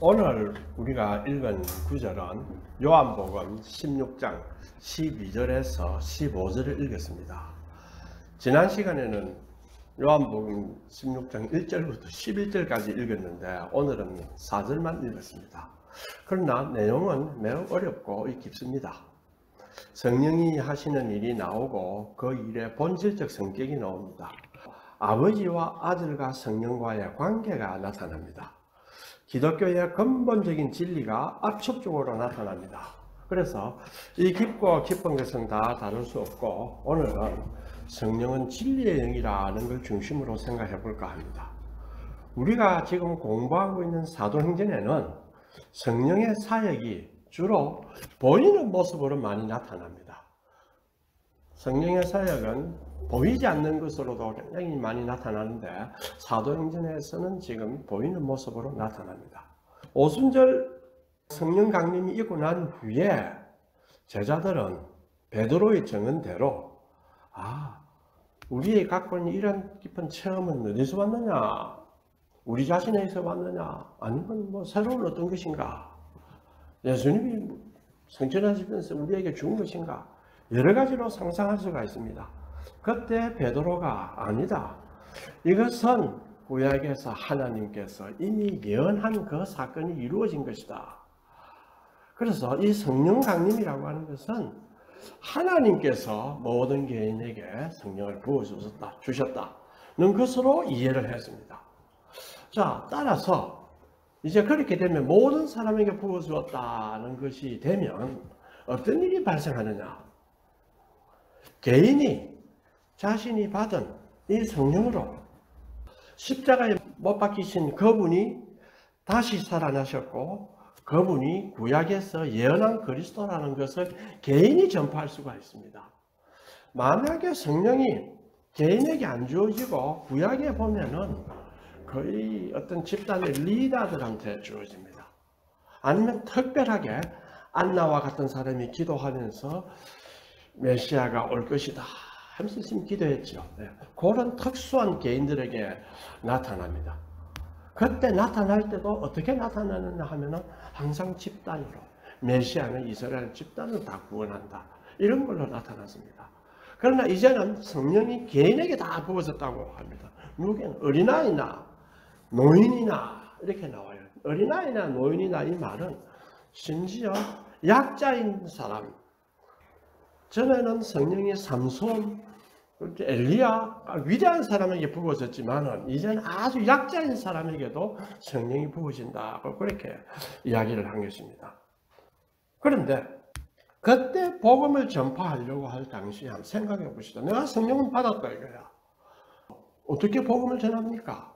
오늘 우리가 읽은 구절은 요한복음 16장 12절에서 15절을 읽었습니다. 지난 시간에는 요한복음 16장 1절부터 11절까지 읽었는데 오늘은 4절만 읽었습니다. 그러나 내용은 매우 어렵고 깊습니다. 성령이 하시는 일이 나오고 그 일의 본질적 성격이 나옵니다. 아버지와 아들과 성령과의 관계가 나타납니다. 기독교의 근본적인 진리가 압축적으로 나타납니다. 그래서 이 깊고 깊은 것은 다 다룰 수 없고 오늘은 성령은 진리의 영이라는 걸 중심으로 생각해 볼까 합니다. 우리가 지금 공부하고 있는 사도행전에는 성령의 사역이 주로 보이는 모습으로 많이 나타납니다. 성령의 사역은 보이지 않는 것으로도 굉장히 많이 나타나는데 사도행전에서는 지금 보이는 모습으로 나타납니다. 오순절 성령 강림이 있고 난 후에 제자들은 베드로의 증언대로 우리의 갖고 있는 이런 깊은 체험은 어디서 왔느냐? 우리 자신에서 왔느냐? 아니면 새로운 어떤 것인가? 예수님이 성천하시면서 우리에게 준 것인가? 여러 가지로 상상할 수가 있습니다. 그때 베드로가 아니다. 이것은 구약에서 하나님께서 이미 예언한 그 사건이 이루어진 것이다. 그래서 이 성령 강림이라고 하는 것은 하나님께서 모든 개인에게 성령을 부어주셨다는 것으로 이해를 했습니다. 자, 따라서 이제 그렇게 되면 모든 사람에게 부어주었다는 것이 되면 어떤 일이 발생하느냐? 개인이 자신이 받은 이 성령으로 십자가에 못 박히신 그분이 다시 살아나셨고 그분이 구약에서 예언한 그리스도라는 것을 개인이 전파할 수가 있습니다. 만약에 성령이 개인에게 안 주어지고 구약에 보면은 거의 어떤 집단의 리더들한테 주어집니다. 아니면 특별하게 안나와 같은 사람이 기도하면서 메시아가 올 것이다 하면서 지금 기도했죠. 그런 특수한 개인들에게 나타납니다. 그때 나타날 때도 어떻게 나타나느냐 하면은 항상 집단으로 메시아는 이스라엘 집단을 다 구원한다 이런 걸로 나타났습니다. 그러나 이제는 성령이 개인에게 다 부어졌다고 합니다. 누구는 어린아이나 노인이나 이렇게 나와요. 어린아이나 노인이나 이 말은 심지어 약자인 사람, 전에는 성령이 삼손, 엘리야 위대한 사람에게 부어졌지만 이제는 아주 약자인 사람에게도 성령이 부어진다고 그렇게 이야기를 한 것입니다. 그런데 그때 복음을 전파하려고 할 당시에 한번 생각해 보시죠. 내가 성령을 받았다 이거야. 어떻게 복음을 전합니까?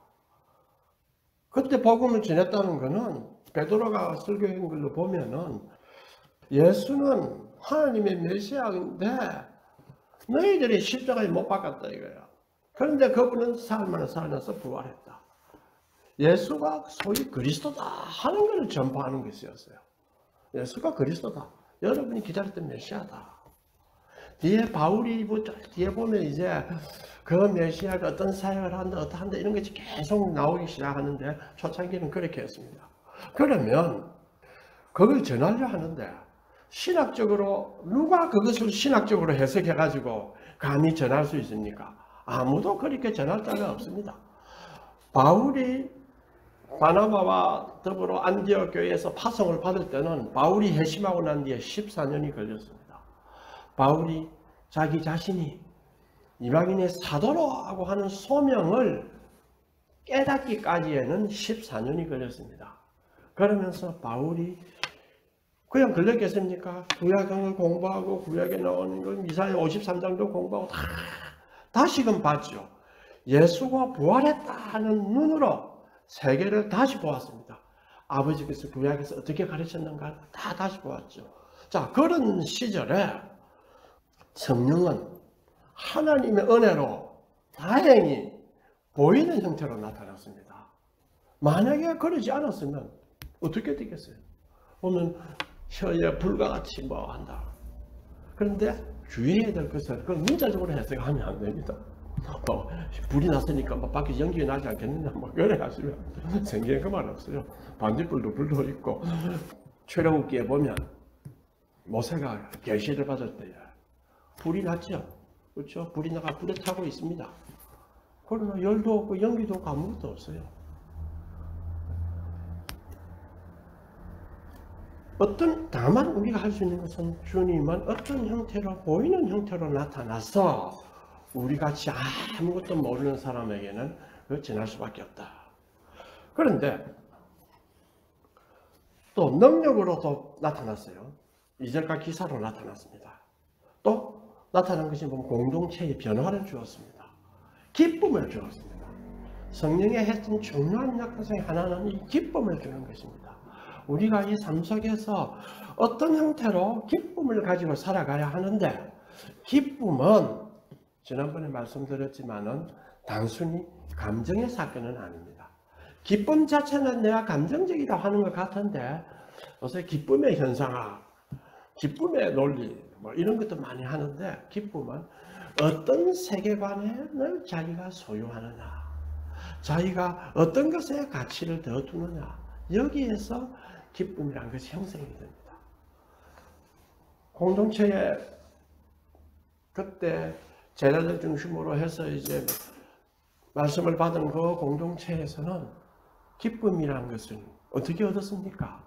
그때 복음을 전했다는 것은 베드로가 설교한 걸로 보면은 예수는 하나님의 메시아인데 너희들이 십자가에 못 박았다 이거야. 그런데 그분은 사흘만에 살아나서 부활했다. 예수가 소위 그리스도다 하는 것을 전파하는 것이었어요. 예수가 그리스도다. 여러분이 기다렸던 메시아다. 뒤에 바울이 뒤에 보면 이제 그 메시아가 어떤 사역을 한다 어떠한다 이런 것이 계속 나오기 시작하는데 초창기는 그렇게 했습니다. 그러면 그걸 전하려 하는데 신학적으로 누가 그것을 신학적으로 해석해 가지고 감히 전할 수 있습니까? 아무도 그렇게 전할 자가 없습니다. 바울이 바나바와 더불어 안디옥 교회에서 파송을 받을 때는 바울이 회심하고 난 뒤에 14년이 걸렸습니다. 바울이 자기 자신이 이방인의 사도라고 하는 소명을 깨닫기까지에는 14년이 걸렸습니다. 그러면서 바울이 그냥 걸렸겠습니까? 구약을 공부하고 구약에 나오는 걸 이사야 53장도 공부하고 다시금 봤죠. 예수가 부활했다는 눈으로 세계를 다시 보았습니다. 아버지께서 구약에서 어떻게 가르쳤는가 다 다시 보았죠. 자, 그런 시절에 성령은 하나님의 은혜로 다행히 보이는 형태로 나타났습니다. 만약에 그러지 않았으면 어떻게 되겠어요? 오늘 혀에 불과 같이 뭐 한다. 그런데 주의해야 될 것은 그걸 문자적으로 해석하면 안 됩니다. 불이 났으니까 밖에 연기가 나지 않겠느냐 그래 하시면 성경에 그 말 없어요. 반딧불도 불도 있고 출애굽기에 보면 모세가 계시를 받을 때야 불이 났죠. 그렇죠? 불이 나가 불에 타고 있습니다. 그러나 열도 없고 연기도 없고 아무것도 없어요. 다만 우리가 할 수 있는 것은 주님은 어떤 형태로 보이는 형태로 나타나서 우리 같이 아무것도 모르는 사람에게는 지날 수밖에 없다. 그런데 또 능력으로도 나타났어요. 이절과 기사로 나타났습니다. 또 나타난 것이 보면 공동체의 변화를 주었습니다. 기쁨을 주었습니다. 성령의 했던 중요한 역할 중에 하나는 이 기쁨을 주는 것입니다. 우리가 이 삶 속에서 어떤 형태로 기쁨을 가지고 살아가야 하는데 기쁨은 지난번에 말씀드렸지만은 단순히 감정의 사건은 아닙니다. 기쁨 자체는 내가 감정적이다 하는 것 같은데 요새 기쁨의 현상화, 기쁨의 논리 뭐 이런 것도 많이 하는데 기쁨은 어떤 세계관을 자기가 소유하느냐, 자기가 어떤 것에 가치를 더 두느냐 여기에서 기쁨이라는 것이 형성이 됩니다. 공동체에 그때 제자들 중심으로 해서 이제 말씀을 받은 그 공동체에서는 기쁨이라는 것을 어떻게 얻었습니까?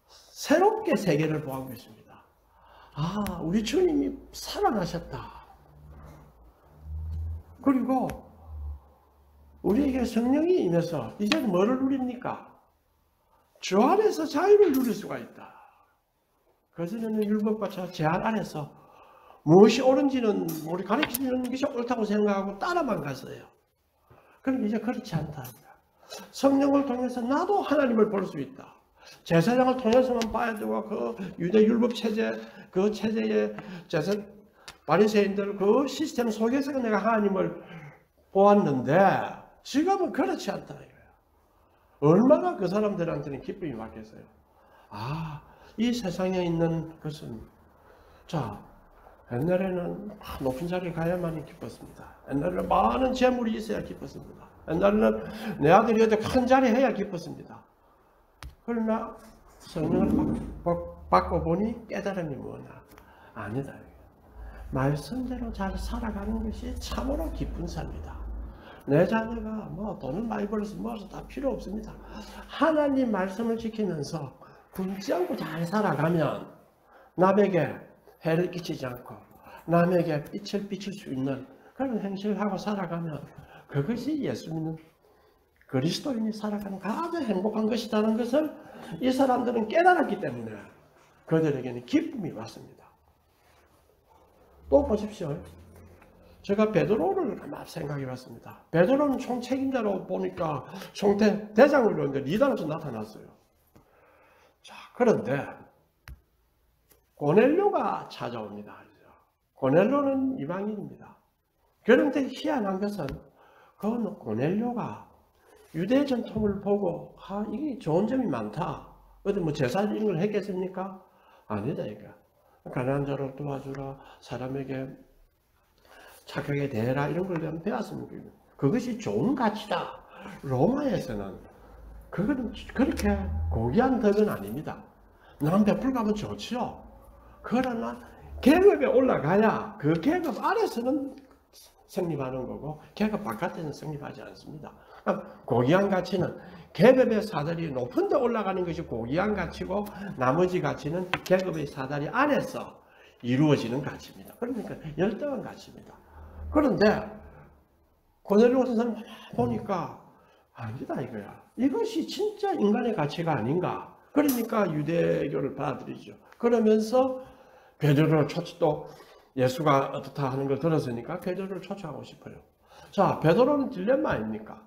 새롭게 세계를 보한 것입니다. 아, 우리 주님이 살아나셨다. 그리고 우리에게 성령이 임해서 이제 뭐를 누립니까? 주 안에서 자유를 누릴 수가 있다. 그전에는 율법과 제한 안에서 무엇이 옳은지는 우리 가르치는 것이 옳다고 생각하고 따라만 갔어요. 그럼 이제 그렇지 않다. 성령을 통해서 나도 하나님을 볼 수 있다. 제사장을 통해서만 봐야 되고 그 유대 율법 체제, 그 체제의 바리새인들 그 시스템 속에서 내가 하나님을 보았는데 지금은 그렇지 않다. 얼마나 그 사람들한테는 기쁨이 많겠어요. 아, 이 세상에 있는 것은 자, 옛날에는 높은 자리에 가야만이 기뻤습니다. 옛날에는 많은 재물이 있어야 기뻤습니다. 옛날에는 내 아들이 어디 큰 자리에 해야 기뻤습니다. 그러나 성령을 받고 보니 깨달음이 뭐냐? 아니다. 말씀대로 잘 살아가는 것이 참으로 기쁜 삶이다. 내 자녀가 뭐 돈을 많이 벌어서 뭐해서 다 필요 없습니다. 하나님 말씀을 지키면서 굶지 않고 잘 살아가면 남에게 해를 끼치지 않고 남에게 빛을 비칠 수 있는 그런 행실을 하고 살아가면 그것이 예수 믿는 그리스도인이 살아가는 가장 행복한 것이라는 것을 이 사람들은 깨달았기 때문에 그들에게는 기쁨이 왔습니다. 또 보십시오. 제가 베드로를 막 생각해 봤습니다. 베드로는 총책임자로 보니까 대장으로 이제 리더로서 나타났어요. 자, 그런데 고넬료가 찾아옵니다. 고넬료는 이방인입니다. 그런데 희한한 것은 그 고넬료가 유대 전통을 보고 이게 좋은 점이 많다. 어디 뭐 제사 이런 걸 했겠습니까? 아니다 이거. 가난한 자를 도와주라, 사람에게 착하게 대해라 이런 걸 배웠습니다. 그것이 좋은 가치다. 로마에서는 그거는 그렇게 고귀한 덕은 아닙니다. 남 베풀가면 좋지요. 그러나 계급에 올라가야 그 계급 아래서는 성립하는 거고 계급 바깥에는 성립하지 않습니다. 고귀한 가치는 계급의 사다리 높은 데 올라가는 것이 고귀한 가치고 나머지 가치는 계급의 사다리 안에서 이루어지는 가치입니다. 그러니까 열등한 가치입니다. 그런데 고넬료 같은 사람 보니까 아니다 이거야. 이것이 진짜 인간의 가치가 아닌가. 그러니까 유대교를 받아들이죠. 그러면서 베드로를 또 예수가 어떻다 하는 걸 들었으니까 베드로를 쫓아가고 싶어요. 자, 베드로는 딜레마 아닙니까?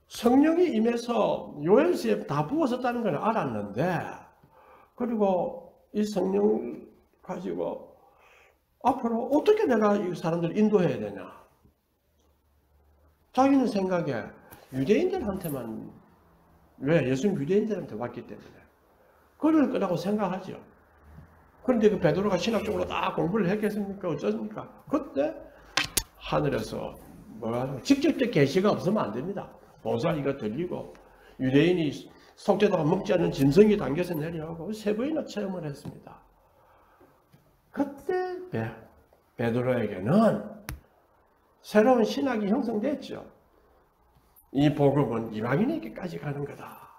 성령이 임해서 요엘서에 다 부어졌다는 걸 알았는데 그리고 이 성령을 가지고 앞으로 어떻게 내가 이 사람들을 인도해야 되냐. 자기는 생각에 유대인들한테만 왜? 예수는 유대인들한테 왔기 때문에 그럴 거라고 생각하죠. 그런데 그 베드로가 신학적으로 다 공부를 했겠습니까? 어쩌습니까? 그때 하늘에서 뭐가 직접적 계시가 없으면 안 됩니다. 보살이가 들리고 유대인이 속죄도가 먹지 않는 짐승이 당겨서 내려오고 세 번이나 체험을 했습니다. 그때 베드로에게는 새로운 신학이 형성됐죠. 이 복음은 이방인에게까지 가는 거다.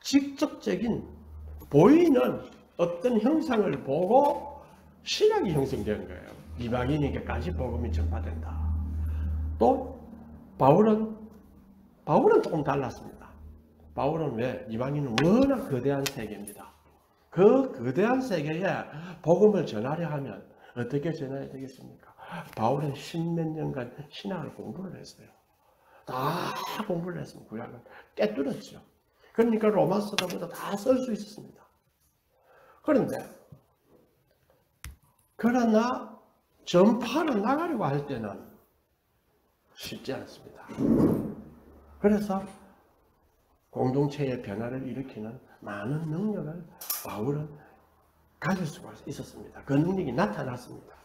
직접적인 보이는 어떤 형상을 보고 신학이 형성된 거예요. 이방인에게까지 복음이 전파된다. 또 바울은 조금 달랐습니다. 바울은 왜? 이방인은 워낙 거대한 세계입니다. 그 거대한 세계에 복음을 전하려 하면 어떻게 전해야 되겠습니까? 바울은 10몇 년간 신학을 공부를 했어요. 다 공부를 했습니다. 구약은 깨뚫었죠. 그러니까 로마서보다 다 쓸 수 있었습니다. 그러나 전파를 나가려고 할 때는 쉽지 않습니다. 그래서 공동체의 변화를 일으키는 많은 능력을 바울은 가질 수가 있었습니다. 그 능력이 나타났습니다.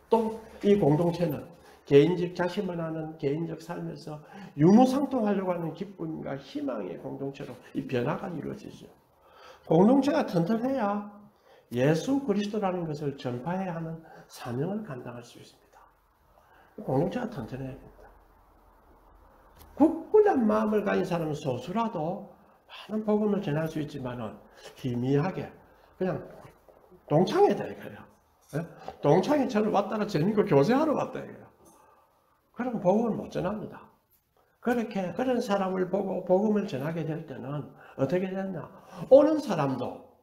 또 이 공동체는 개인적 자신만 하는 개인적 삶에서 유무상통하려고 하는 기쁨과 희망의 공동체로 이 변화가 이루어지죠. 공동체가 튼튼해야 예수 그리스도라는 것을 전파해야 하는 사명을 감당할 수 있습니다. 공동체가 튼튼해야 됩니다. 굳건한 마음을 가진 사람은 소수라도 많은 복음을 전할 수 있지만은 희미하게 그냥 동창회다 이거예요. 동창회처럼 왔다가 재밌고 교제하러 왔다 이거예요. 그럼 복음을 못 전합니다. 그런 사람을 보고 복음을 전하게 될 때는 어떻게 되냐? 오는 사람도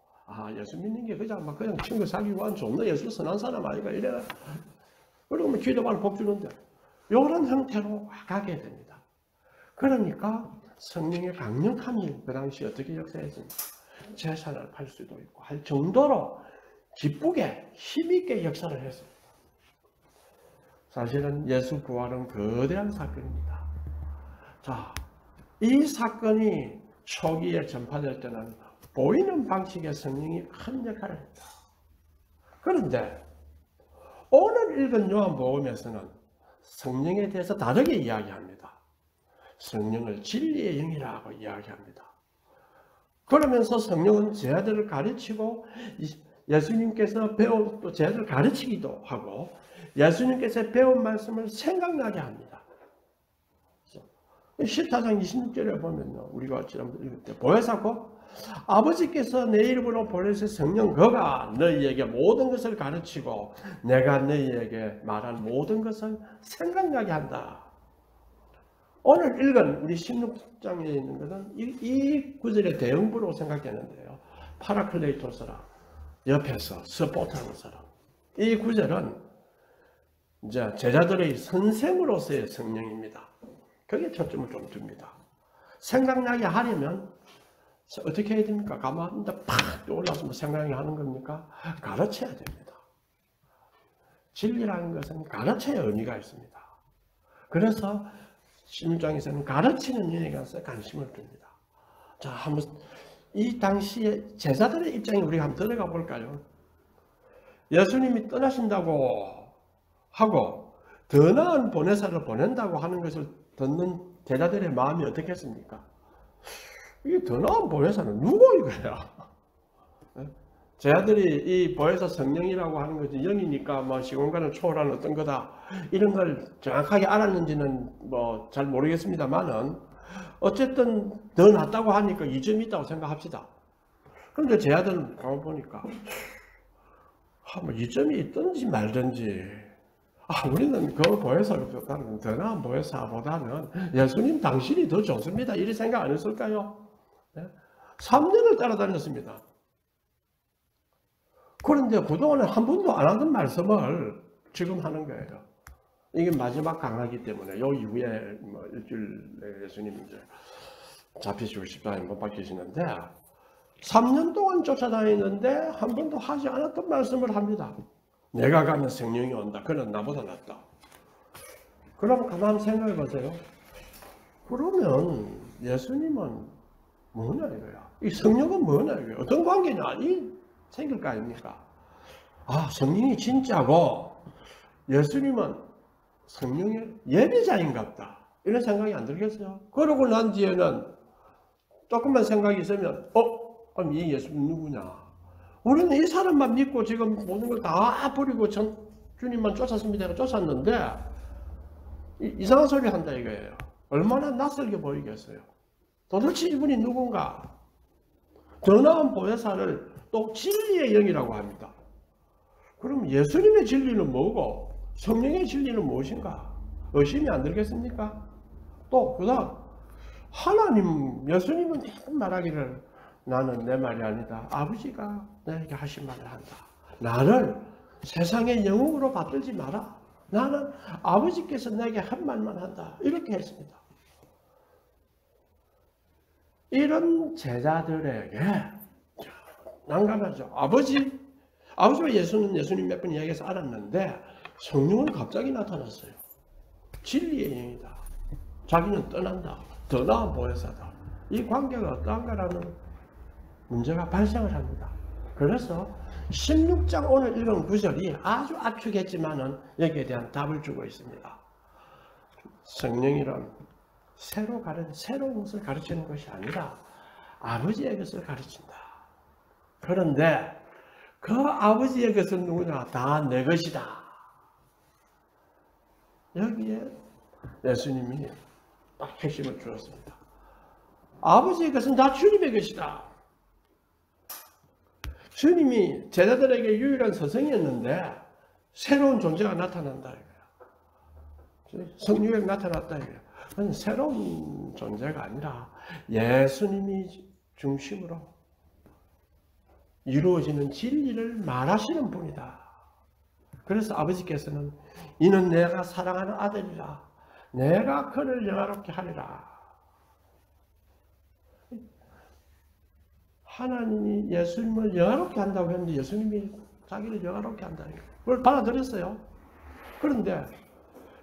예수 믿는 게 그냥 친구 사귀고 한 좋네 예수 선한 사람 아이가 이래. 그러면 기도만 복 주는데 이런 형태로 가게 됩니다. 그러니까 성령의 강력함이 그 당시 어떻게 역사했습니까? 재산을 팔 수도 있고 할 정도로 기쁘게 힘있게 역사를 했습니다. 사실은 예수 부활은 거대한 사건입니다. 자, 이 사건이 초기에 전파될 때는 보이는 방식의 성령이 큰 역할을 했다. 그런데 오늘 읽은 요한복음에서는 성령에 대해서 다르게 이야기합니다. 성령을 진리의 영이라고 이야기합니다. 그러면서 성령은 제자들을 가르치고 예수님께서 배운 또 제자들을 가르치기도 하고 예수님께서 배운 말씀을 생각나게 합니다. 14장 26절에 보면요. 우리가 지난번 읽을 때 보혜사고 아버지께서 내 이름으로 보내신 성령 그가 너희에게 모든 것을 가르치고 내가 너희에게 말한 모든 것을 생각나게 한다. 오늘 읽은 우리 16장에 있는 것은 이 구절의 대응부로 생각되는데요. 파라클레이토스라 옆에서 서포트하는 사람. 이 구절은 이제 제자들의 선생으로서의 성령입니다. 거기에 초점을 좀 둡니다. 생각나게 하려면 어떻게 해야 됩니까? 가만히 팍 떠올라서 생각나게 하는 겁니까? 가르쳐야 됩니다. 진리라는 것은 가르쳐야 의미가 있습니다. 그래서 16장에서는 가르치는 일에 관해서 관심을 둡니다. 자, 한번 이 당시에 제자들의 입장에 우리가 한번 들어가 볼까요? 예수님이 떠나신다고 하고 더 나은 보혜사를 보낸다고 하는 것을 듣는 제자들의 마음이 어떻겠습니까? 이게 더 나은 보혜사는 누구 이거야? 제자들이 이 보혜사 성령이라고 하는 것이 영이니까 뭐 시공간을 초월하는 어떤 거다 이런 걸 정확하게 알았는지는 뭐 잘 모르겠습니다만은 어쨌든 더 낫다고 하니까 이점이 있다고 생각합시다. 그런데 제자들은 보니까 뭐 이점이 있든지 말든지 우리는 그 보혜사보다는 더 나은 보혜사보다는 예수님 당신이 더 좋습니다. 이리 생각 안 했을까요? 3년을 따라다녔습니다. 그런데 그동안에 한 번도 안 하던 말씀을 지금 하는 거예요. 이게 마지막 강하기 때문에 요 이후에 뭐 일주일 예수님 이제 잡히시고 십자가에 못 박히시는데 3년 동안 쫓아다니는데 한 번도 하지 않았던 말씀을 합니다. 내가 가면 성령이 온다. 그는 나보다 낫다. 그럼 가만히 생각해 보세요. 그러면 예수님은 뭐냐 이거야. 이 성령은 뭐냐 이거야. 어떤 관계냐 이 생길 거 아닙니까? 성령이 진짜고 예수님은 성령의 예비자인갑다. 이런 생각이 안 들겠어요? 그러고 난 뒤에는 조금만 생각이 있으면 그럼 이 예수님 누구냐? 우리는 이 사람만 믿고 지금 모든 걸 다 버리고 주님만 쫓았습니다. 쫓았는데 이상한 소리 한다 이거예요. 얼마나 낯설게 보이겠어요? 도대체 이분이 누군가? 더 나은 보혜사를 또 진리의 영이라고 합니다. 그럼 예수님의 진리는 뭐고 성령의 진리는 무엇인가? 의심이 안 들겠습니까? 또 그다음 하나님 예수님은 말하기를 나는 내 말이 아니다. 아버지가 내게 하신 말을 한다. 나를 세상의 영웅으로 받들지 마라. 나는 아버지께서 내게 한 말만 한다. 이렇게 했습니다. 이런 제자들에게 난감하죠. 아버지와 예수님 몇 번 이야기해서 알았는데 성령은 갑자기 나타났어요. 진리의 영이다. 자기는 떠난다. 더 나은 보혜사다. 이 관계가 어떠한가라는 문제가 발생을 합니다. 그래서 16장 오늘 읽은 구절이 아주 압축했지만은 여기에 대한 답을 주고 있습니다. 성령이란 새로운 것을 가르치는 것이 아니라 아버지의 것을 가르친다. 그런데 그 아버지의 것은 누구냐? 다 내 것이다. 여기에 예수님이 딱 핵심을 주었습니다. 아버지의 것은 다 주님의 것이다. 주님이 제자들에게 유일한 스승이었는데 새로운 존재가 나타난다 이거야. 성령이 나타났다 이거야. 그건 새로운 존재가 아니라 예수님이 중심으로 이루어지는 진리를 말하시는 분이다. 그래서 아버지께서는 이는 내가 사랑하는 아들이라 내가 그를 영화롭게 하리라. 하나님이 예수님을 영화롭게 한다고 했는데 예수님이 자기를 영화롭게 한다는 거예요. 그걸 받아들였어요. 그런데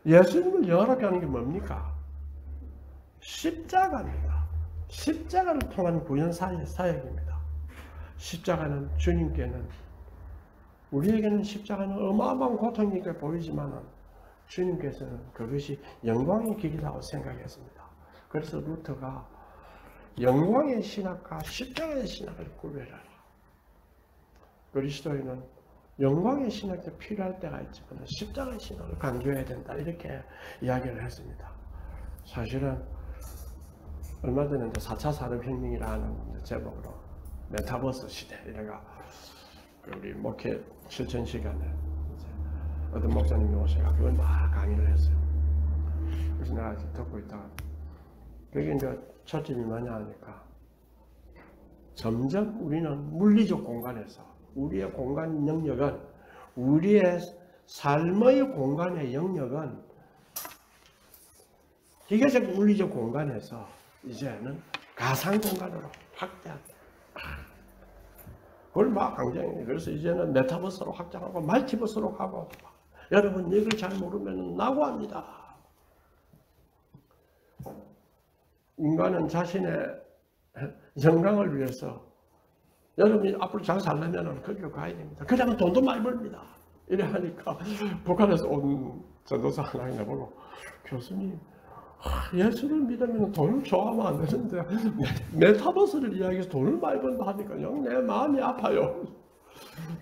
예수님을 영화롭게 하는 게 뭡니까? 십자가입니다. 십자가를 통한 구원 사역입니다. 십자가는 주님께는 우리에게는 십자가는 어마어마한 고통이니까 보이지만 주님께서는 그것이 영광의 길이라고 생각했습니다. 그래서 루터가 영광의 신학과 십자가의 신학을 구별하라. 그리스도인은 영광의 신학이 필요할 때가 있지만 십자가의 신학을 강조해야 된다. 이렇게 이야기를 했습니다. 사실은 얼마 전에 4차 산업혁명이라는 제목으로 메타버스 시대 이래가 우리 목회 실천 시간에 어떤 목사님이 오셔서 그걸 막 강의를 했어요. 그래서 내가 듣고 있다가 그게 이제 초점이 뭐냐 하니까 점점 우리는 물리적 공간에서 우리의 공간 영역은 우리의 삶의 공간의 영역은 기계적 물리적 공간에서 이제는 가상 공간으로 확대한다. 그걸 막 강조해요. 그래서 이제는 메타버스로 확장하고 멀티버스로 가고 여러분 이걸 잘 모르면 낙오합니다. 인간은 자신의 영광을 위해서 여러분이 앞으로 잘 살려면 거기로 가야 됩니다. 그러면 돈도 많이 벌립니다. 이래 하니까 북한에서 온 전도사 하나 나보고 교수님 예수를 믿으면 돈을 좋아하면 안 되는데 메타버스를 이야기해서 돈을 많이 번다 하니까 영 내 마음이 아파요.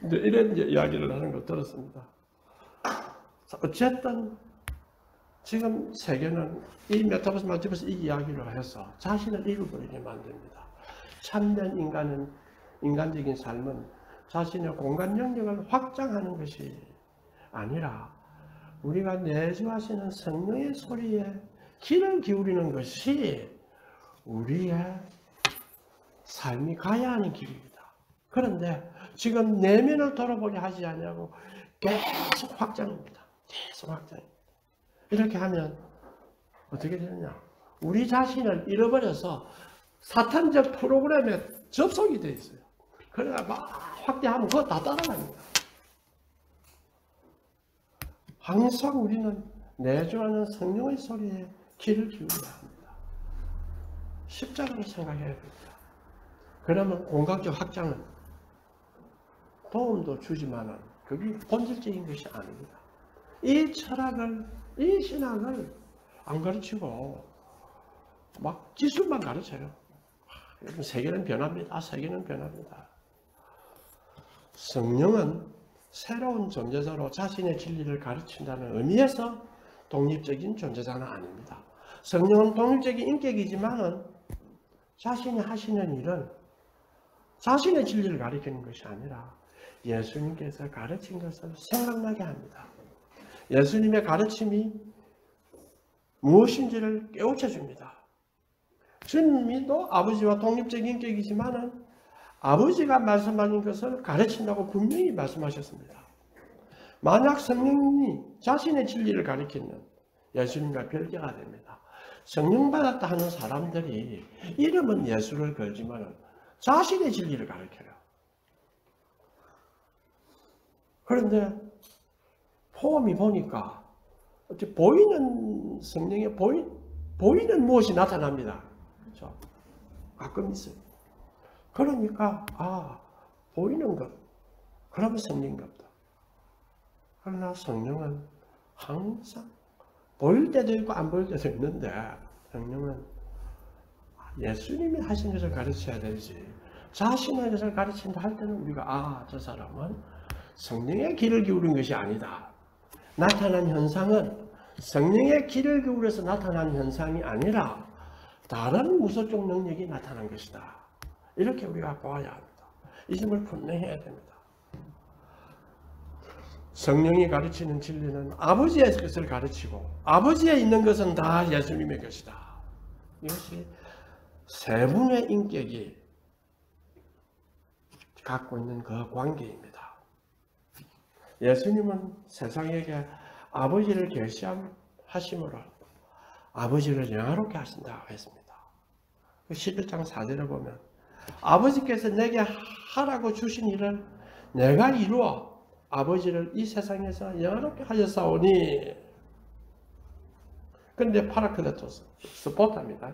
이제 이런 이야기를 하는 걸 들었습니다. 어쨌든 지금 세계는 이 메타버스 멀티버스 이 이야기로 해서 자신을 잃어버리게 만듭니다. 참된 인간적인 삶은 자신의 공간 영역을 확장하는 것이 아니라 우리가 내주하시는 성령의 소리에 귀를 기울이는 것이 우리의 삶이 가야 하는 길입니다. 그런데 지금 내면을 돌아보게 하지 않냐고 계속 확장입니다. 계속 확장입니다. 이렇게 하면 어떻게 되느냐? 우리 자신을 잃어버려서 사탄적 프로그램에 접속이 되어 있어요. 그러다 막 확대하면 그거 다 따라갑니다. 항상 우리는 내주하는 성령의 소리에 귀를 기울여야 합니다. 십자가를 생각해야 됩니다. 그러면 공간적 확장은 도움도 주지만은 그게 본질적인 것이 아닙니다. 이 철학을, 이 신학을 안 가르치고 막 기술만 가르쳐요. 세계는 변합니다. 세계는 변합니다. 성령은 새로운 존재자로 자신의 진리를 가르친다는 의미에서 독립적인 존재자는 아닙니다. 성령은 독립적인 인격이지만은 자신이 하시는 일은 자신의 진리를 가르치는 것이 아니라 예수님께서 가르친 것을 생각나게 합니다. 예수님의 가르침이 무엇인지를 깨우쳐 줍니다. 주님이 또 아버지와 독립적인 인격이지만은 아버지가 말씀하신 것을 가르친다고 분명히 말씀하셨습니다. 만약 성령이 자신의 진리를 가르치는 예수님과 별개가 됩니다. 성령 받았다 하는 사람들이 이름은 예수를 걸지만 자신의 진리를 가르쳐요. 그런데 포함이 보니까 보이는 성령에 보이는 무엇이 나타납니다. 그렇죠? 가끔 있어요. 그러니까 보이는 것 그러면 성령인가 보다. 그러나 성령은 항상 보일 때도 있고 안 보일 때도 있는데 성령은 예수님이 하신 것을 가르쳐야 되지 자신의 것을 가르친다 할 때는 우리가 저 사람은 성령의 귀를 기울인 것이 아니다. 나타난 현상은 성령의 귀를 기울여서 나타난 현상이 아니라 다른 무소적 능력이 나타난 것이다. 이렇게 우리가 보아야 합니다. 이 점을 분명해야 됩니다. 성령이 가르치는 진리는 아버지의 것을 가르치고 아버지에 있는 것은 다 예수님의 것이다. 이것이 세 분의 인격이 갖고 있는 그 관계입니다. 예수님은 세상에게 아버지를 계시하심으로 아버지를 영화롭게 하신다고 했습니다. 11장 4절에 보면 아버지께서 내게 하라고 주신 일을 내가 이루어 아버지를 이 세상에서 영화롭게 하였사오니. 그런데 파라클레토스, 스포터입니다.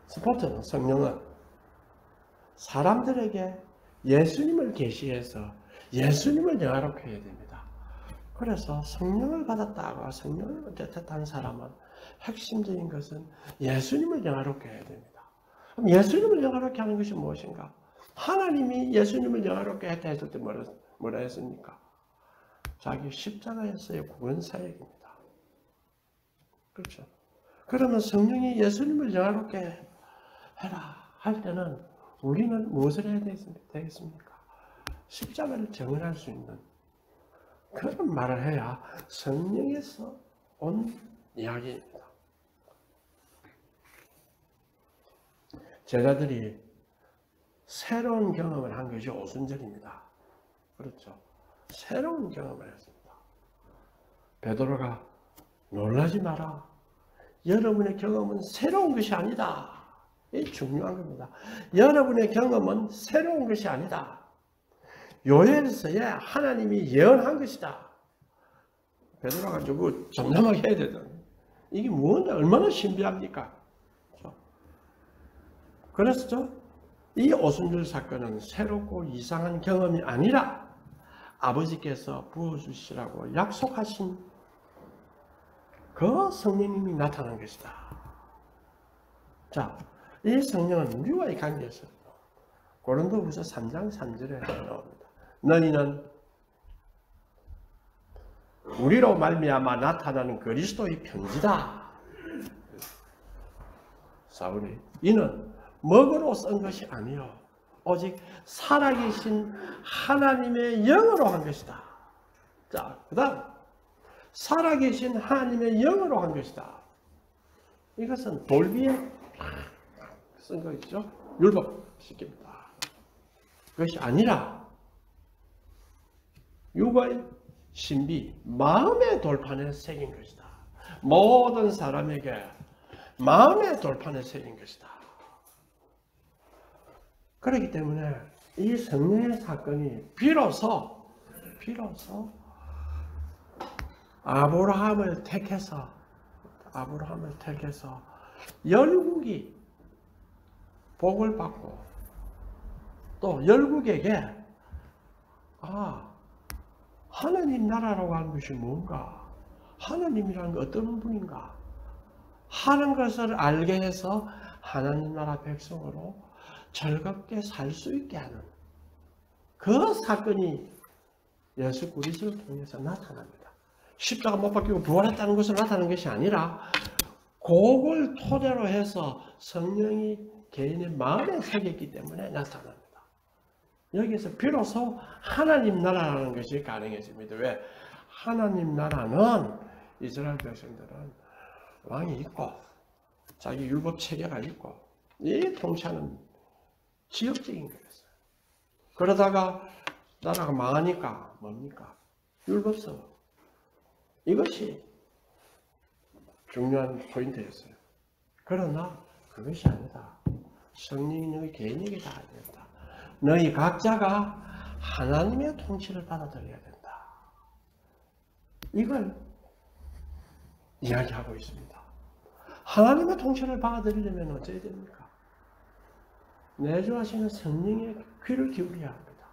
스포터는 성령은 사람들에게 예수님을 계시해서 예수님을 영화롭게 해야 됩니다. 그래서 성령을 받았다고 성령을 대뜻한 사람은 핵심적인 것은 예수님을 영화롭게 해야 됩니다. 그럼 예수님을 영화롭게 하는 것이 무엇인가? 하나님이 예수님을 영화롭게 했다 했을 때 뭐라 했습니까? 자기 십자가에서의 구원사역입니다. 그렇죠? 그러면 성령이 예수님을 영화롭게 해라 할 때는 우리는 무엇을 해야 되겠습니까? 십자가를 정언할 수 있는 그런 말을 해야 성령에서 온 이야기입니다. 제자들이 새로운 경험을 한 것이 오순절입니다. 그렇죠? 새로운 경험을 했습니다. 베드로가 놀라지 마라. 여러분의 경험은 새로운 것이 아니다. 이 중요한 겁니다. 여러분의 경험은 새로운 것이 아니다. 요엘서에 하나님이 예언한 것이다. 베드로가 저거 점점하게 해야 되잖아요. 이게 무언가 얼마나 신비합니까? 그래서 이 오순절 사건은 새롭고 이상한 경험이 아니라 아버지께서 부어주시라고 약속하신 그 성령님이 나타난 것이다. 자, 이 성령은 우리와의 관계에서 고린도후서 3장 3절에 나옵니다. 너희는 우리로 말미암아 나타나는 그리스도의 편지다. 사울이 이는 먹으로 쓴 것이 아니요 오직 살아계신 하나님의 영으로 한 것이다. 자, 그 다음 살아계신 하나님의 영으로 한 것이다. 이것은 돌 위에 쓴 거 있죠? 율법식입니다. 그것이 아니라 육의 신비, 마음의 돌판에 새긴 것이다. 모든 사람에게 마음의 돌판에 새긴 것이다. 그렇기 때문에 이 성령의 사건이 비로소 아브라함을 택해서 열국이 복을 받고 또 열국에게 하나님 나라라고 하는 것이 뭔가? 하나님이라는 게 어떤 분인가? 하는 것을 알게 해서 하나님 나라 백성으로 즐겁게 살 수 있게 하는 그 사건이 예수 그리스도를 통해서 나타납니다. 십자가 못 박히고 부활했다는 것을 나타나는 것이 아니라 그걸 토대로 해서 성령이 개인의 마음에 새겼기 때문에 나타납니다. 여기서 비로소 하나님 나라라는 것이 가능해집니다. 왜? 하나님 나라는 이스라엘 백성들은 왕이 있고 자기 율법 체계가 있고 이 통치하는 지역적인 거였어요. 그러다가 나라가 망하니까 뭡니까? 율법서. 이것이 중요한 포인트였어요. 그러나 그것이 아니다. 성령이 너희 개인에게 다 된다. 너희 각자가 하나님의 통치를 받아들여야 된다. 이걸 이야기하고 있습니다. 하나님의 통치를 받아들이려면 어찌해야 됩니까? 내주하시는 성령의 귀를 기울여야 합니다.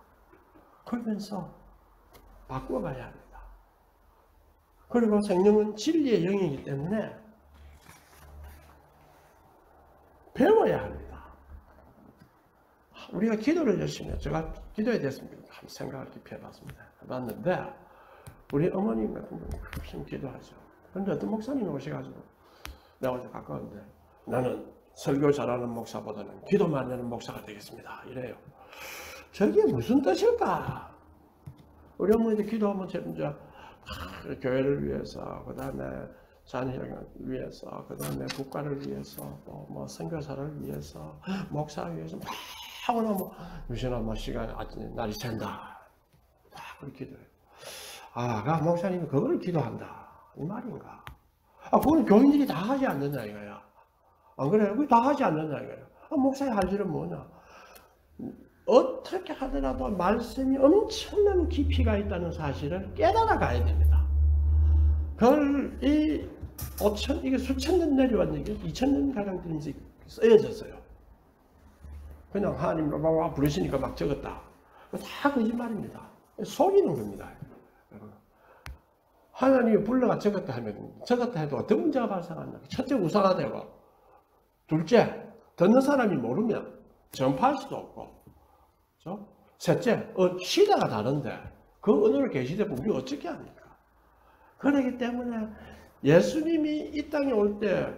그러면서 바꿔가야 합니다. 그리고 성령은 진리의 영이기 때문에 배워야 합니다. 우리가 기도를 열심히 해요. 제가 기도에 대해서 한번 생각을 깊이 해봤습니다. 해봤는데 우리 어머님 같은 경우는 열심히 기도하죠. 그런데 어떤 목사님이 오셔가지고 내가 어제 가까운데 나는 설교 잘하는 목사보다는 기도만 하는 목사가 되겠습니다. 이래요. 저게 무슨 뜻일까? 우리 어머니도 기도하면 이제 교회를 위해서, 그 다음에 자녀를 위해서, 그 다음에 국가를 위해서, 또 뭐 선교사를 위해서, 목사를 위해서 막 하고 나면 유신아 뭐 시간 날이 샌다. 다 그렇게 기도해요. 아, 목사님이 그걸 기도한다. 이 말인가? 아, 그건 교인들이 다 하지 않는다 이거야. 안 그래요? 그거 다 하지 않는다 이거야. 아, 목사의 할 일은 뭐냐? 어떻게 하더라도 말씀이 엄청난 깊이가 있다는 사실을 깨달아 가야 됩니다. 이게 수천 년 내려왔는 얘기, 2000년 가량 이제 쓰여졌어요. 그냥 하나님 막 부르시니까 막 적었다. 다 거짓말입니다. 속이는 겁니다. 하나님이 불러가 적었다 해도 어떤 문제가 발생한다. 첫째 우상화되고, 둘째 듣는 사람이 모르면 전파할 수도 없고, 그렇죠? 셋째 시대가 다른데 그 언어를 계시되면 우리 어떻게 합니까? 그렇기 때문에 예수님이 이 땅에 올 때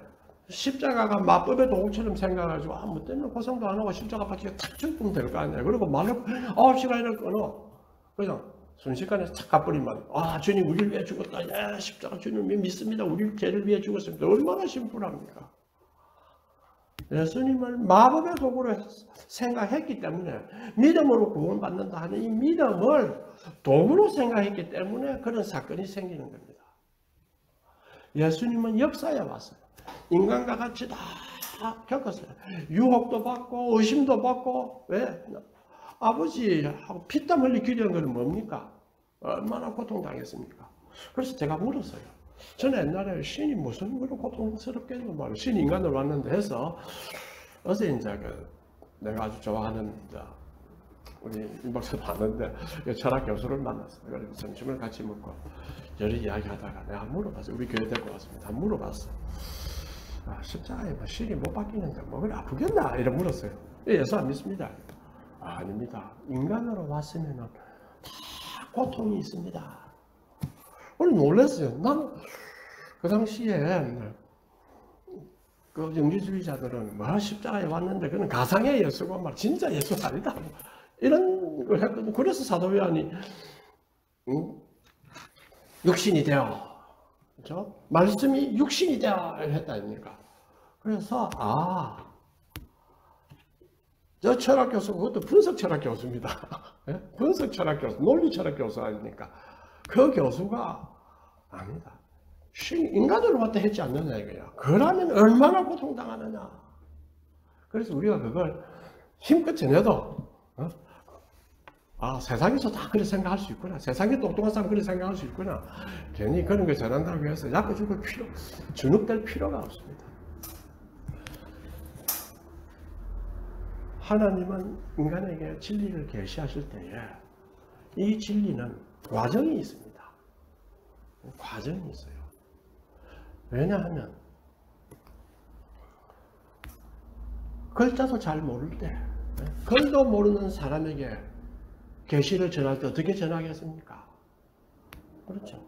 십자가가 마법의 도구처럼 생각해가지고 뭐 때문에 고생도 안 하고 십자가 박히가 탁 죽으면 될 거 아니에요. 그리고 말을 9시간이나 끊어. 그냥 순식간에 탁 가버리면 주님 우리를 위해 죽었다. 예, 십자가 주님을 믿습니다. 우리 죄를 위해 죽었습니다. 얼마나 심플합니까? 예수님을 마법의 도구로 생각했기 때문에 믿음으로 구원받는다 하는 이 믿음을 도구로 생각했기 때문에 그런 사건이 생기는 겁니다. 예수님은 역사에 왔어요. 인간과 같이 다 겪었어요. 유혹도 받고 의심도 받고. 왜? 아버지하고 피땀 흘리 기도한 건 뭡니까? 얼마나 고통당했습니까? 그래서 제가 물었어요. 저는 옛날에 신이 무슨 그런 고통스럽겠노 말이에요. 신이 인간으로 왔는데 해서 어제 이제 내가 아주 좋아하는 우리 임박사 봤는데 철학 교수를 만났어요. 그래서 점심을 같이 먹고 여러 이야기하다가 내가 물어봤어요. 우리 교회 데리고 왔습니다. 물어봤어. 십자가에 신이 못 바뀌는데 뭐 그래 아프겠나? 이래 물었어요. 예수 안 믿습니다. 아닙니다. 인간으로 왔으면 다 고통이 있습니다. 오늘 놀랐어요. 나는 그 당시에 그 영지주의자들은 뭐 십자가에 왔는데 그는 가상의 예수고 막 진짜 예수 아니다. 이런 걸 했거든요. 그래서 사도 요한이 육신이 되어, 그렇죠? 말씀이 육신이 되어 했다 아닙니까? 그래서 저 철학 교수 그것도 분석 철학 교수입니다. 분석 철학 교수, 논리 철학 교수 아닙니까? 그 교수가 아니다. 인간으로 왔다 했지 않느냐 이거야. 그러면 얼마나 고통당하느냐. 그래서 우리가 그걸 힘껏 전해도 세상에서 다 그렇게 생각할 수 있구나. 세상에 똑똑한 사람 그렇게 생각할 수 있구나. 괜히 그런 걸 전한다고 해서 약간 주눅될 필요가 없습니다. 하나님은 인간에게 진리를 계시하실 때에 이 진리는 과정이 있습니다. 과정이 있어요. 왜냐하면 글자도 잘 모를 때, 글도 모르는 사람에게 계시를 전할 때 어떻게 전하겠습니까? 그렇죠.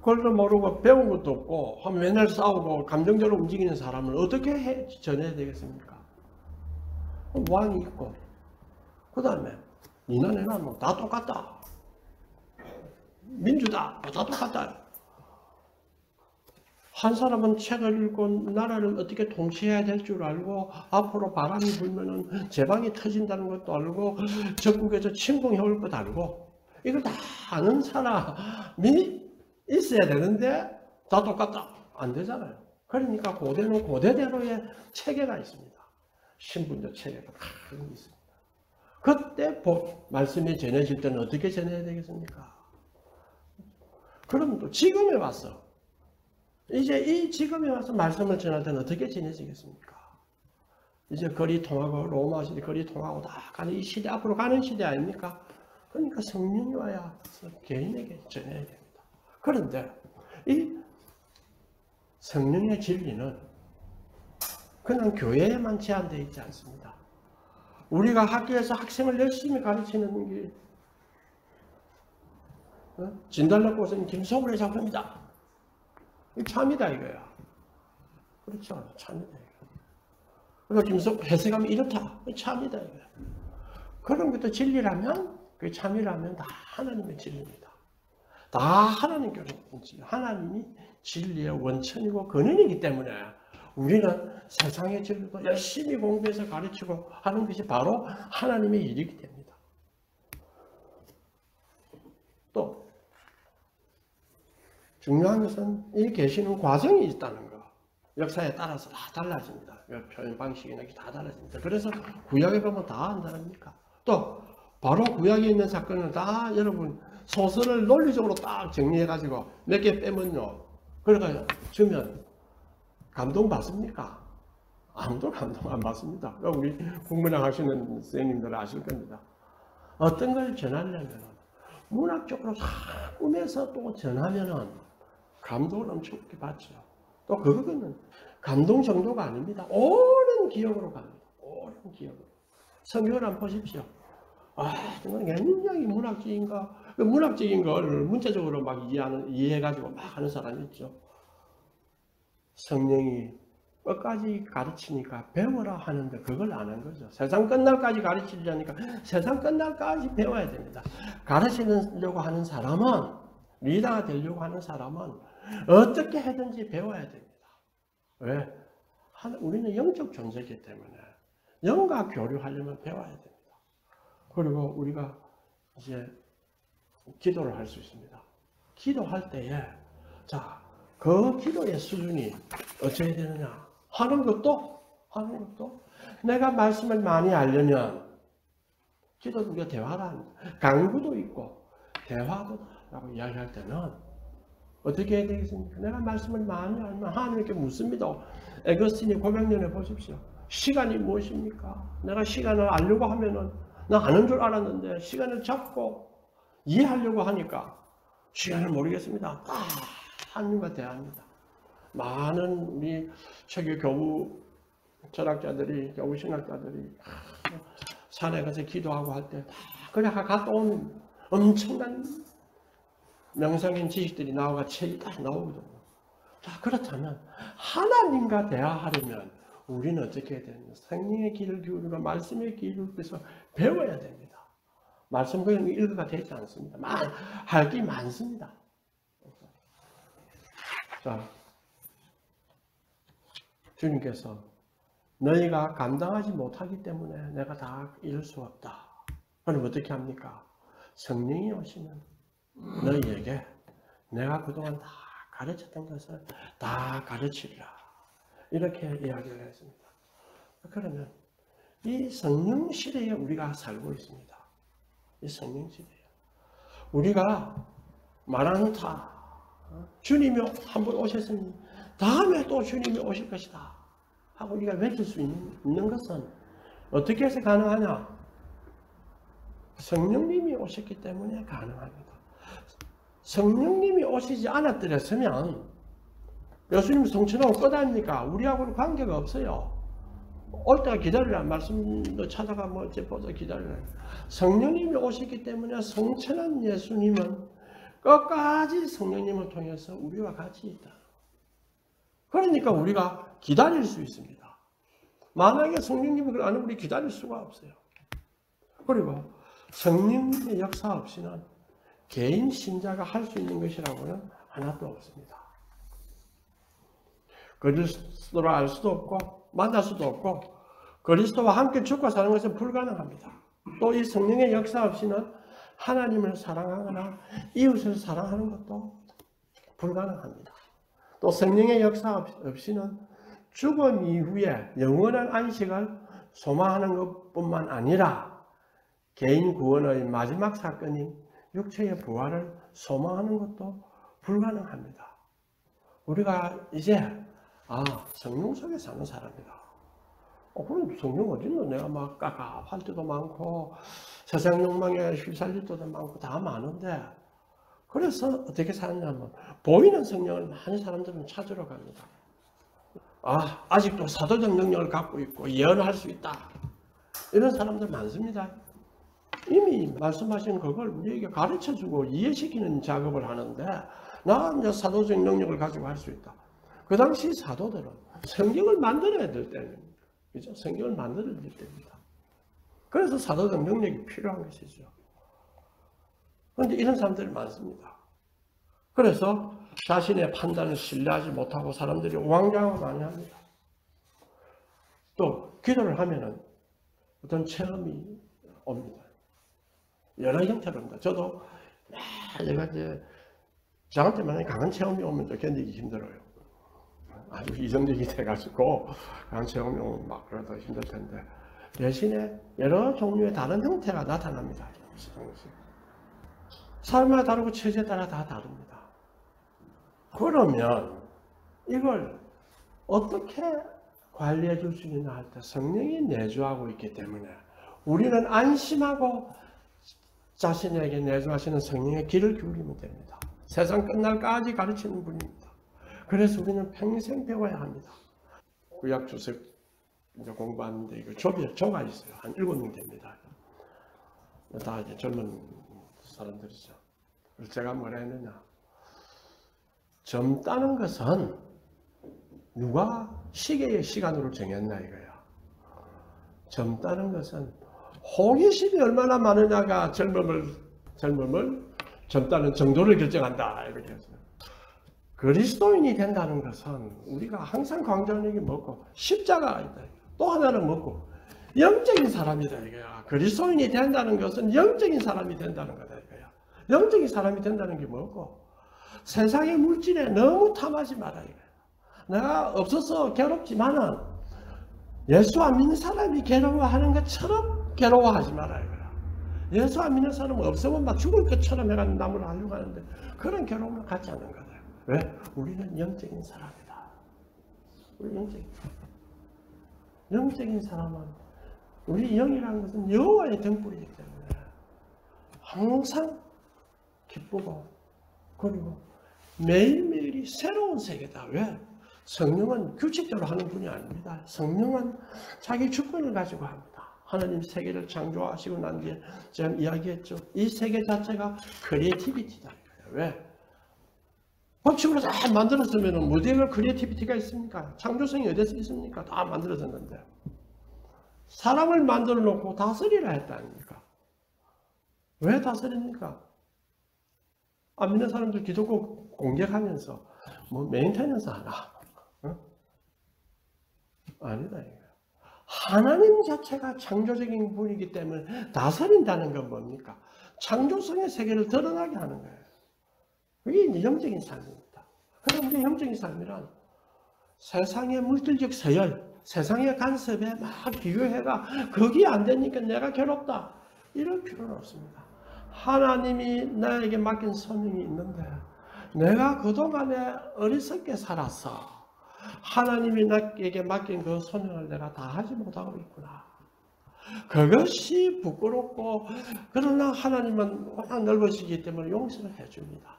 글도 모르고 배운 것도 없고 하면 맨날 싸우고 감정적으로 움직이는 사람을 어떻게 전해야 되겠습니까? 왕이 있고 그 다음에 니나 내나 뭐 다 똑같다. 민주다. 다 똑같다. 한 사람은 책을 읽고 나라를 어떻게 통치해야 될 줄 알고 앞으로 바람이 불면은 제방이 터진다는 것도 알고 적국에서 침공해 올 것도 알고 이걸 다 아는 사람이 있어야 되는데 다 똑같다. 안 되잖아요. 그러니까 고대는 고대대로의 체계가 있습니다. 신분제 체계가 다 있습니다. 그때 말씀이 전해질 때는 어떻게 전해야 되겠습니까? 그럼 또 지금에 와서 이제 이 지금에 와서 말씀을 전할 때는 어떻게 지내시겠습니까? 이제 거리 통하고 로마 시대 거리 통하고 다 가는 이 시대 앞으로 가는 시대 아닙니까? 그러니까 성령이 와야 개인에게 전해야 됩니다. 그런데 이 성령의 진리는 그냥 교회에만 제한되어 있지 않습니다. 우리가 학교에서 학생을 열심히 가르치는 게 진달래 꽃은 김소울의 작품이다. 이 참이다 이거야. 그렇죠. 참이다 이거. 그리고 김소울 해석하면 이렇다. 참이다 이거야. 그런 것도 진리라면 그 참이라면 다 하나님의 진리입니다. 다 하나님께로 하나님이 진리의 원천이고 근원이기 때문에 우리는 세상의 진리도 열심히 공부해서 가르치고 하는 것이 바로 하나님의 일이기 됩니다. 또 중요한 것은 이 계시는 과정이 있다는 거. 역사에 따라서 다 달라집니다. 표현 방식이나 다 달라집니다. 그래서 구약에 보면 다 한다니까. 또 바로 구약에 있는 사건을 다 여러분 소설을 논리적으로 딱 정리해가지고 몇 개 빼면요. 그러니까 주면 감동 받습니까? 아무도 감동 안 받습니다. 우리 국문학 하시는 선생님들 아실 겁니다. 어떤 걸 전하려면 문학적으로 싹 꾸며서 또 전하면은 감동을 엄청 받죠. 또 그거는 감동 정도가 아닙니다. 오랜 기억으로 갑니다. 오랜 기억으로. 성경을 한번 보십시오. 정말 굉장히 문학적인 걸 문자적으로 막 이해해가지고 막 하는 사람이 있죠. 성령이 끝까지 가르치니까 배워라 하는데 그걸 안 한 거죠. 세상 끝날까지 가르치려니까 세상 끝날까지 배워야 됩니다. 가르치려고 하는 사람은, 리더가 되려고 하는 사람은 어떻게 해든지 배워야 됩니다. 왜? 우리는 영적 존재이기 때문에 영과 교류하려면 배워야 됩니다. 그리고 우리가 이제 기도를 할 수 있습니다. 기도할 때에 그 기도의 수준이 어찌해야 되느냐 하는 것도 내가 말씀을 많이 알려면 기도도 우리가 대화를 합니다. 강구도 있고 대화도 라고 이야기할 때는 어떻게 해야 되겠습니까? 내가 말씀을 많이 알면 하나님께 묻습니다. 에거스틴이 고백년에 보십시오. 시간이 무엇입니까? 내가 시간을 알려고 하면은 나 아는 줄 알았는데 시간을 잡고 이해하려고 하니까 시간을 모르겠습니다. 하나님과 대합니다. 많은 우리 세계 교부 철학자들이, 교부 신학자들이 산에 가서 기도하고 할 때 그냥 갔다 온 엄청난 명상인 지식들이 나오고 책이 딱 나오거든요. 그렇다면 하나님과 대화하려면 우리는 어떻게 해야 되느냐? 성령의 귀를 기울이고 말씀의 귀를 기울여서 배워야 됩니다. 말씀 그냥 읽어가 되지 않습니다. 할 게 많습니다. 주님께서 너희가 감당하지 못하기 때문에 내가 다 이룰 수 없다. 그럼 어떻게 합니까? 성령이 오시면 너희에게 내가 그동안 다 가르쳤던 것을 다 가르치리라. 이렇게 이야기를 했습니다. 그러면 이 성령 시대에 우리가 살고 있습니다. 이 성령 시대에 우리가 마라나타 주님이 한 번 오셨으니 다음에 또 주님이 오실 것이다 하고 우리가 외칠 수 있는 것은 어떻게 해서 가능하냐? 성령님이 오셨기 때문에 가능합니다. 성령님이 오시지 않았더랬으면 예수님 성천하고 끝아닙니까? 우리하고는 관계가 없어요. 올 때가 기다리라. 말씀도 찾아가 뭐 어째 보자 기다리라. 성령님이 오셨기 때문에 성천한 예수님은 끝까지 성령님을 통해서 우리와 같이 있다. 그러니까 우리가 기다릴 수 있습니다. 만약에 성령님이 그걸 안 하면 우리 기다릴 수가 없어요. 그리고 성령님의 역사 없이는 개인 신자가 할 수 있는 것이라고는 하나도 없습니다. 그리스도를 알 수도 없고 만날 수도 없고 그리스도와 함께 죽고 사는 것은 불가능합니다. 또 이 성령의 역사 없이는 하나님을 사랑하거나 이웃을 사랑하는 것도 불가능합니다. 또 성령의 역사 없이는 죽음 이후에 영원한 안식을 소망하는 것뿐만 아니라 개인 구원의 마지막 사건인 육체의 부활을 소망하는 것도 불가능합니다. 우리가 이제 성령 속에 사는 사람이다. 그럼 성령 어딨노? 내가 막 깝깝할 때도 많고 세상 욕망에 휩쓸릴 때도 많고 다 많은데 그래서 어떻게 사느냐면 보이는 성령을 많은 사람들은 찾으러 갑니다. 아직도 사도적 능력을 갖고 있고 예언할 수 있다. 이런 사람들 많습니다. 이미 말씀하신 그걸 우리에게 가르쳐주고 이해시키는 작업을 하는데 나 이제 사도적 능력을 가지고 할 수 있다. 그 당시 사도들은 성경을 만들어야 될 때는 그죠? 성경을 만들어야 될 때입니다. 그래서 사도적 능력이 필요한 것이죠. 그런데 이런 사람들이 많습니다. 그래서 자신의 판단을 신뢰하지 못하고 사람들이 우왕좌왕 많이 합니다. 또 기도를 하면은 어떤 체험이 옵니다. 여러 형태로 옵니다. 저도 제가 이제 저한테 만약에 강한 체험이 오면 또 견디기 힘들어요. 아주 이성적이 돼가지고 강한 체험이 오면 막 그래도 힘들 텐데 대신에 여러 종류의 다른 형태가 나타납니다. 사람마다 다르고 처지에 따라 다 다릅니다. 그러면 이걸 어떻게 관리해 줄 수 있나 할 때 성령이 내주하고 있기 때문에 우리는 안심하고 자신에게 내주하시는 성령의 길을 기울이면 됩니다. 세상 끝날까지 가르치는 분입니다. 그래서 우리는 평생 배워야 합니다. 구약 주석 이제 공부하는데 이거 조가 있어요. 한 7명 됩니다. 다 이제 젊은 사람들이죠. 그래서 제가 뭐라 했느냐. 젊다는 것은 누가 시계의 시간으로 정했나 이거야. 젊다는 것은 호기심이 얼마나 많으냐가 젊음을 젊다는 정도를 결정한다. 이렇게 했어요. 그리스도인이 된다는 것은 우리가 항상 강조하는 게 뭐고 십자가가 있다. 또 하나는 뭐고 영적인 사람이다 이거야. 그리스도인이 된다는 것은 영적인 사람이 된다는 거다 이거야. 영적인 사람이 된다는 게 뭐고 세상의 물질에 너무 탐하지 마라 이거야. 내가 없어서 괴롭지만은 예수 안 믿는 사람이 괴로워하는 것처럼 괴로워하지 마라 이거야. 예수 안 믿는 사람은 없으면 막 죽을 것처럼 해가 남을 하려고 하는데 그런 괴로움을 갖지 않는 거다. 왜? 우리는 영적인 사람이다. 우리 영적인 사람은 우리 영이라는 것은 여호와의 등불이기 때문에 항상 기쁘고 그리고 매일매일이 새로운 세계다. 왜? 성령은 규칙대로 하는 분이 아닙니다. 성령은 자기 주권을 가지고 합니다. 하나님 세계를 창조하시고 난 뒤에 제가 이야기했죠. 이 세계 자체가 크리에이티비티다. 왜? 법칙으로 다 만들었으면 어디에 크리에이티비티가 있습니까? 창조성이 어디서 있습니까? 다 만들어졌는데 사람을 만들어 놓고 다스리라 했다 아닙니까? 왜 다스립니까? 안 믿는 사람들 기독교 공격하면서 메인테넌스 하나? 아니다 이거. 하나님 자체가 창조적인 분이기 때문에 다스린다는 건 뭡니까? 창조성의 세계를 드러나게 하는 거예요. 그게 이제 영적인 삶입니다. 그럼 우리 영적인 삶이란 세상의 물질적 서열, 세상의 간섭에 막 비교해가 거기 안 되니까 내가 괴롭다. 이럴 필요는 없습니다. 하나님이 나에게 맡긴 소명이 있는데 내가 그동안에 어리석게 살았어. 하나님이 나에게 맡긴 그 소명을 내가 다 하지 못하고 있구나. 그것이 부끄럽고, 그러나 하나님은 워낙 넓으시기 때문에 용서를 해줍니다.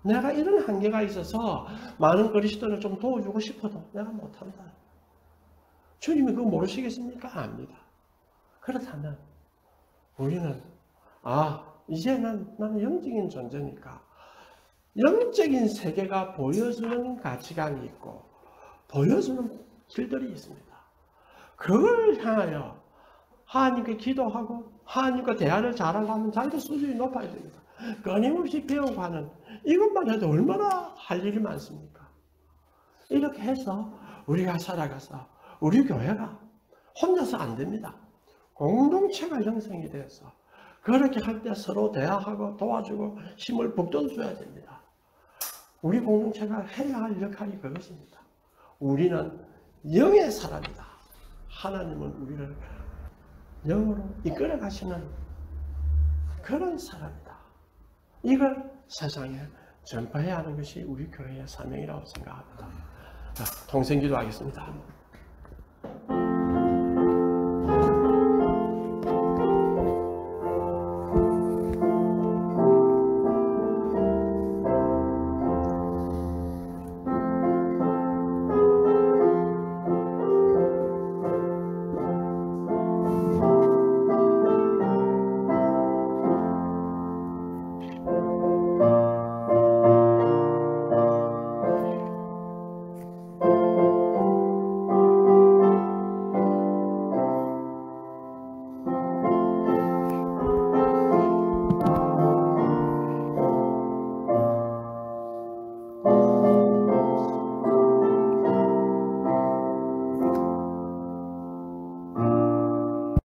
내가 이런 한계가 있어서 많은 그리스도를 좀 도와주고 싶어도 내가 못한다. 주님이 그거 모르시겠습니까? 압니다. 그렇다면 우리는 이제는 나는 영적인 존재니까 영적인 세계가 보여주는 가치관이 있고 보여주는 길들이 있습니다. 그걸 향하여 하나님께 기도하고 하나님과 대화를 잘하려면 자기도 수준이 높아야 됩니다. 끊임없이 배워가는 이것만 해도 얼마나 할 일이 많습니까? 이렇게 해서 우리가 살아가서 우리 교회가 혼자서 안 됩니다. 공동체가 형성이 돼서 그렇게 할 때 서로 대화하고 도와주고 힘을 북돋워줘야 됩니다. 우리 공동체가 해야 할 역할이 그것입니다. 우리는 영의 사람이다. 하나님은 우리를 영으로 이끌어 가시는 그런 사람이다. 이걸 세상에 전파해야 하는 것이 우리 교회의 사명이라고 생각합니다. 통성기도 하겠습니다.